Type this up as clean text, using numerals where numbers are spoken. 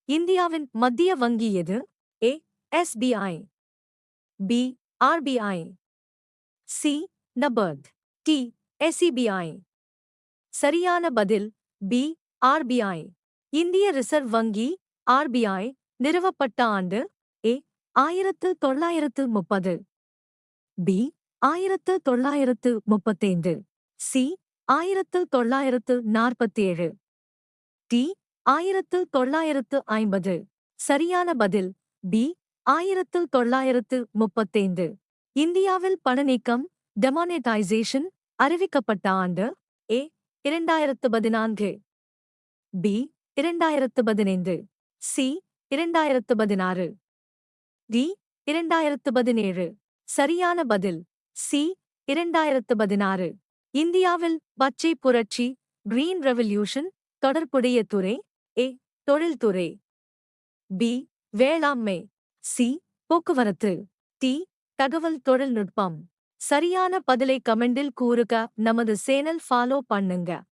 இந்தியாவின் மத்திய வங்கி எது? A. SBI. B. RBI. C. NABARD. D. SEBI. சரியான பதில் பி. ஆர்பிஐ. இந்திய ரிசர்வ் வங்கி ஆர்பிஐ நிறுவப்பட்ட ஆண்டு ஏ. 1930. பி. 1935. சி. 1947. டி. 1950. சரியான பதில் பி. 1935. இந்தியாவில் பணநீக்கம் டெமானிட்டைசேஷன் அறிவிக்கப்பட்ட ஆண்டு ஏ. 2014. பி. 2015. சி. 2016. டி. 2017. சரியான பதில் சி. 2016. இந்தியாவில் பச்சை புரட்சி கிரீன் ரெவல்யூஷன் தொடர்புடைய துறை ஏ. தொழில்துறை. பி. வேளாண்மை. சி. போக்குவரத்து. டி. தகவல் தொழில்நுட்பம். சரியான பதிலை கமெண்டில் கூறுக. நமது சேனல் ஃபாலோ பண்ணுங்க.